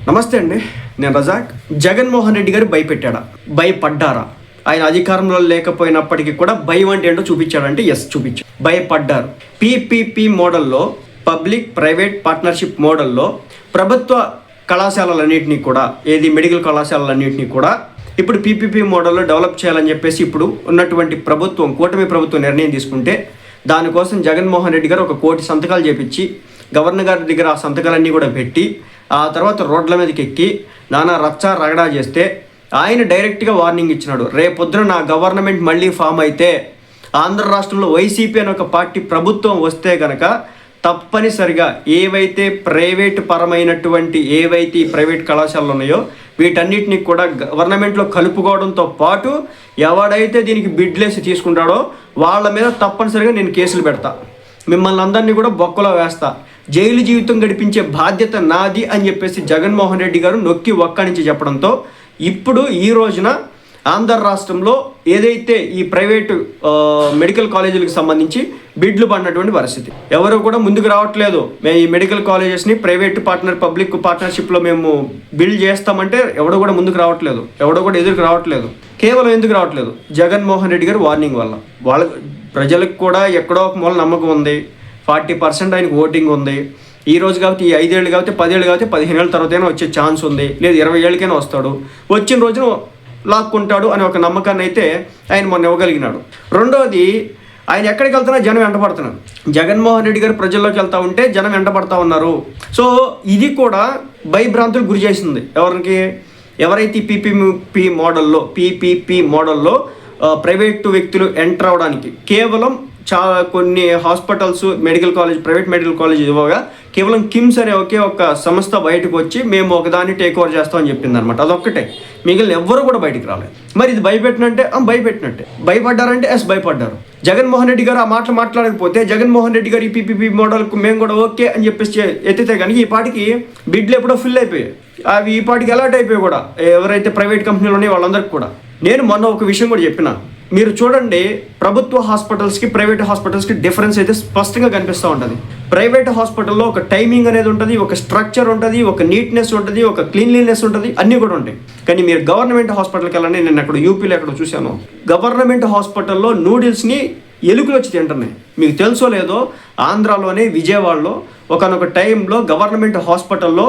నమస్తే అండి, నేను రజాక్. జగన్మోహన్ రెడ్డి గారు భయపెట్టాడా, భయపడ్డారా? ఆయన అధికారంలో లేకపోయినప్పటికీ కూడా భయం అంటే ఏంటో చూపించాడంటే ఎస్ చూపించాడు. భయపడ్డారు. పీపీపీ మోడల్లో, పబ్లిక్ ప్రైవేట్ పార్ట్నర్షిప్ మోడల్లో ప్రభుత్వ కళాశాలలన్నింటినీ కూడా, ఏది మెడికల్ కళాశాలలన్నింటినీ కూడా ఇప్పుడు పీపీపీ మోడల్లో డెవలప్ చేయాలని చెప్పేసి ఇప్పుడు ఉన్నటువంటి ప్రభుత్వం, కూటమి ప్రభుత్వం నిర్ణయం తీసుకుంటే దానికోసం జగన్మోహన్ రెడ్డి గారు 1 కోటి సంతకాలు చేపించి గవర్నర్ గారి దగ్గర ఆ సంతకాలన్నీ కూడా పెట్టి ఆ తర్వాత రోడ్ల మీదకి ఎక్కి నానా రచ్చా రగడా చేస్తే ఆయన డైరెక్ట్గా వార్నింగ్ ఇచ్చినాడు. రేపొద్దున నా గవర్నమెంట్ మళ్ళీ ఫామ్ అయితే ఆంధ్ర రాష్ట్రంలో వైసీపీ అనే ఒక పార్టీ ప్రభుత్వం వస్తే కనుక తప్పనిసరిగా ఏవైతే ప్రైవేటు పరమైనటువంటి ఈ ప్రైవేట్ కళాశాలలు ఉన్నాయో వీటన్నిటిని కూడా గవర్నమెంట్లో కలుపుకోవడంతో పాటు ఎవడైతే దీనికి బిడ్లేసి తీసుకుంటాడో వాళ్ళ మీద తప్పనిసరిగా నేను కేసులు పెడతా, మిమ్మల్ని అందరినీ కూడా బొక్కలో వేస్తా, జైలు జీవితం గడిపించే బాధ్యత నాది అని చెప్పేసి జగన్మోహన్ రెడ్డి గారు నొక్కి ఒక్కడించి చెప్పడంతో ఇప్పుడు ఈ రోజున ఆంధ్ర రాష్ట్రంలో ఏదైతే ఈ ప్రైవేటు మెడికల్ కాలేజీలకు సంబంధించి బిడ్లు పడినటువంటి పరిస్థితి, ఎవరు కూడా ముందుకు రావట్లేదు. మేము ఈ మెడికల్ కాలేజెస్ని ప్రైవేట్ పబ్లిక్ పార్ట్నర్షిప్లో మేము బిల్డ్ చేస్తామంటే ఎవడో కూడా ముందుకు రావట్లేదు, ఎవడో కూడా ఎదురుకు రావట్లేదు. కేవలం ఎందుకు రావట్లేదు? జగన్మోహన్ రెడ్డి గారు వార్నింగ్ వల్ల. వాళ్ళ ప్రజలకు కూడా ఎక్కడో ఒక మూల నమ్మకం ఉంది, 40% ఆయనకు ఓటింగ్ ఉంది. ఈ రోజు కాబట్టి, ఈ 5 ఏళ్ళు కాబట్టి, 10 ఏళ్ళు కాబట్టి, 15 ఏళ్ళ తర్వాతైనా వచ్చే ఛాన్స్ ఉంది, లేదు 20 ఏళ్ళకైనా వస్తాడు, వచ్చిన రోజున లాక్కుంటాడు అనే ఒక నమ్మకాన్ని అయితే ఆయన మొన్న ఇవ్వగలిగినాడు. రెండోది, ఆయన ఎక్కడికి వెళ్తున్నా జనం వెంటబడుతున్నారు. జగన్మోహన్ రెడ్డి గారు ప్రజల్లోకి వెళ్తూ ఉంటే జనం వెంటబడతా ఉన్నారు. సో ఇది కూడా భయభ్రాంతులకు గురి చేసింది. ఎవరైతే పీపీపీ మోడల్లో ప్రైవేటు వ్యక్తులు ఎంటర్ అవడానికి కేవలం కొన్ని హాస్పిటల్స్, ప్రైవేట్ మెడికల్ కాలేజ్ ఇవ్వగా కేవలం కిమ్స్ అనే ఒక సంస్థ బయటకు వచ్చి మేము ఒకదాన్ని టేక్ ఓవర్ చేస్తామని చెప్పింది అనమాట. అదొక్కటే, మిగిలిన ఎవ్వరు కూడా బయటకు రాలేదు. మరి ఇది భయపెట్టినట్టే. భయపడ్డారంటే భయపడ్డారు. జగన్మోహన్ రెడ్డి గారు ఆ మాటలు మాట్లాడకపోతే, జగన్మోహన్ రెడ్డి గారు ఈ పీపీపీ మోడల్కు మేము కూడా ఓకే అని చెప్పేసి ఎత్తితే కనుక ఈ పాటికి బిడ్లు ఎప్పుడో ఫిల్ అయిపోయాయి. అవి ఈ పాటికి అలర్ట్ అయిపోయి కూడా ఎవరైతే ప్రైవేట్ కంపెనీలు ఉన్నాయో వాళ్ళందరికీ కూడా. నేను మొన్న ఒక విషయం కూడా చెప్పిన, మీరు చూడండి, ప్రభుత్వ హాస్పిటల్స్కి ప్రైవేట్ హాస్పిటల్స్కి డిఫరెన్స్ అయితే స్పష్టంగా కనిపిస్తూ ఉంటుంది. ప్రైవేట్ హాస్పిటల్లో ఒక టైమింగ్ అనేది ఉంటుంది, ఒక స్ట్రక్చర్ ఉంటుంది, ఒక నీట్నెస్ ఉంటుంది, ఒక క్లీన్లీనెస్ ఉంటుంది, అన్నీ కూడా ఉంటాయి. కానీ మీరు గవర్నమెంట్ హాస్పిటల్కి వెళ్ళండి, నేను అక్కడ యూపీలో ఎక్కడ చూశాను, గవర్నమెంట్ హాస్పిటల్లో నూడిల్స్ని ఎలుకలు వచ్చి తింటున్నాయి. మీకు తెలుసో లేదో, ఆంధ్రాలోనే విజయవాడలో ఒకనొక టైంలో గవర్నమెంట్ హాస్పిటల్లో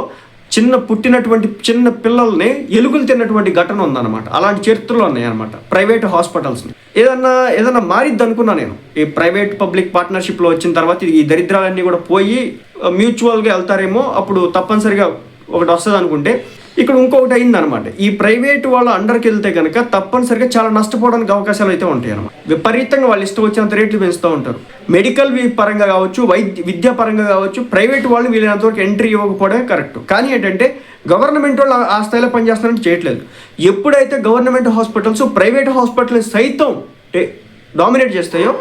పుట్టినటువంటి చిన్న పిల్లల్ని ఎలుకలు తిన్నటువంటి ఘటన ఉందన్నమాట. అలాంటి చరిత్రలు ఉన్నాయన్నమాట ప్రైవేట్ హాస్పిటల్స్ని. ఏదన్నా మారిద్ది అనుకున్నా నేను. ఈ ప్రైవేట్ పబ్లిక్ పార్ట్నర్షిప్లో వచ్చిన తర్వాత ఈ దరిద్రాలన్నీ కూడా పోయి మ్యూచువల్గా వెళ్తారేమో, అప్పుడు తప్పనిసరిగా ఒకటి వస్తుంది అనుకుంటే ఇక్కడ ఇంకొకటి అయిందనమాట. ఈ ప్రైవేట్ వాళ్ళ అండర్కి వెళ్తే కనుక తప్పనిసరిగా చాలా నష్టపోవడానికి అవకాశాలు అయితే ఉంటాయి అన్నమాట. విపరీతంగా వాళ్ళు ఇష్టం వచ్చినంత రేట్లు పెంచుతూ ఉంటారు. మెడికల్ పరంగా కావచ్చు, విద్యా పరంగా కావచ్చు, ప్రైవేట్ వాళ్ళు వీళ్ళంతవరకు ఎంట్రీ ఇవ్వకపోవడమే కరెక్ట్. కానీ ఏంటంటే గవర్నమెంట్ వాళ్ళు ఆ స్థాయిలో పనిచేస్తారని చేయట్లేదు. ఎప్పుడైతే గవర్నమెంట్ హాస్పిటల్స్ ప్రైవేట్ హాస్పిటల్ సైతం డామినేట్ చేస్తాయో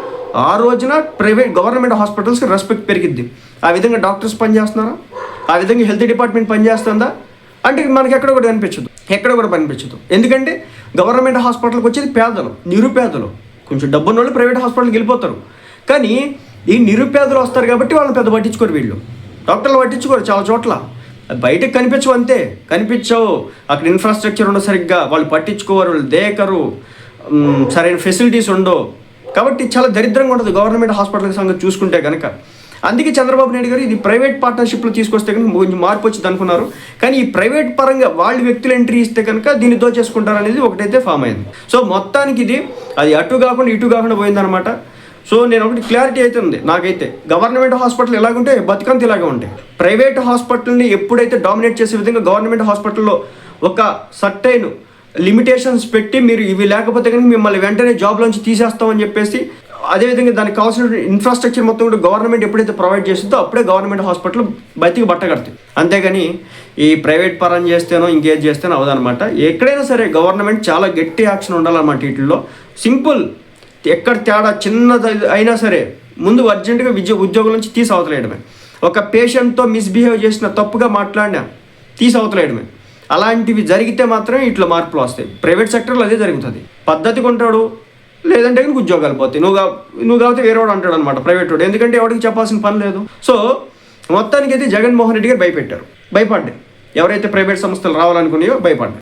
ఆ రోజున గవర్నమెంట్ హాస్పిటల్స్కి రెస్పెక్ట్ పెరిగిద్ది. ఆ విధంగా డాక్టర్స్ పనిచేస్తున్నారా? ఆ విధంగా హెల్త్ డిపార్ట్మెంట్ పనిచేస్తుందా అంటే మనకి ఎక్కడ కూడా కనిపించదు. ఎందుకంటే గవర్నమెంట్ హాస్పిటల్కి వచ్చేది పేదలు, నిరుపేదలు. కొంచెం డబ్బున్న వాళ్ళు ప్రైవేట్ హాస్పిటల్కి వెళ్ళిపోతారు. కానీ ఈ నిరుపేదలు వస్తారు కాబట్టి వాళ్ళని పెద్ద పట్టించుకోరు. వీళ్ళు డాక్టర్లు పట్టించుకోరు. చాలా చోట్ల బయటకు కనిపించవు, అంతే కనిపించవు. అక్కడ ఇన్ఫ్రాస్ట్రక్చర్ ఉండవు సరిగ్గా, వాళ్ళు పట్టించుకోరు, వాళ్ళు దేకరు, సరైన ఫెసిలిటీస్ ఉండవు. కాబట్టి చాలా దరిద్రంగా ఉంటుంది గవర్నమెంట్ హాస్పిటల్ సంగతి చూసుకుంటే కనుక. అందుకే చంద్రబాబు నాయుడు గారు ఇది ప్రైవేట్ పార్ట్నర్షిప్లో తీసుకొస్తే కనుక కొంచెం మార్పు వచ్చింది అనుకున్నారు. కానీ ఈ ప్రైవేట్ పరంగా వాళ్ళు వ్యక్తులు ఎంట్రీ ఇస్తే కనుక దీన్ని దోచేసుకుంటారు అనేది ఒకటైతే ఫామ్ అయింది. సో మొత్తానికి ఇది అది అటు కాకుండా ఇటు కాకుండా పోయిందనమాట. సో నేను ఒకటి క్లారిటీ అయితే ఉంది నాకైతే, గవర్నమెంట్ హాస్పిటల్ ఎలాగుంటే బతుకంత ఇలాగే ఉంటాయి. ప్రైవేట్ హాస్పిటల్ని ఎప్పుడైతే డామినేట్ చేసే విధంగా గవర్నమెంట్ హాస్పిటల్లో ఒక సర్టైన్ లిమిటేషన్స్ పెట్టి మీరు ఇవి లేకపోతే కనుక మిమ్మల్ని వెంటనే జాబ్లోంచి తీసేస్తామని చెప్పేసి, అదేవిధంగా దానికి కావాల్సిన ఇన్ఫ్రాస్ట్రక్చర్ మొత్తం కూడా గవర్నమెంట్ ఎప్పుడైతే ప్రొవైడ్ చేస్తుందో అప్పుడే గవర్నమెంట్ హాస్పిటల్ బతికి బట్టగడుతుంది. అంతేగాని ఈ ప్రైవేట్ పరం చేస్తేనో ఇంకేది చేస్తేనో అవదనమాట. ఎక్కడైనా సరే గవర్నమెంట్ చాలా గట్టి యాక్షన్ ఉండాలన్నమాట. వీటిల్లో సింపుల్, ఎక్కడ తేడా చిన్నది అయినా సరే ముందు అర్జెంటుగా ఉద్యోగుల నుంచి తీసి అవతలేయడమే. ఒక పేషెంట్తో మిస్బిహేవ్ చేసిన, తప్పుగా మాట్లాడినా తీసి అవతలేయడమే. అలాంటివి జరిగితే మాత్రమే ఇట్లా మార్పులు వస్తాయి. ప్రైవేట్ సెక్టర్లో అదే జరుగుతుంది. పద్ధతిగా ఉంటాడు, లేదంటే కనుక ఉద్యోగాలు పోతాయి. నువ్వు కాబట్టి వేరేవాడు అంటాడు అనమాట ప్రైవేట్ వాడు. ఎందుకంటే ఎవరికి చెప్పాల్సిన పని లేదు. సో మొత్తానికి అయితే జగన్మోహన్ రెడ్డి గారు భయపడ్డాయి. ఎవరైతే ప్రైవేట్ సంస్థలు రావాలనుకున్నాయో భయపడ్డారు.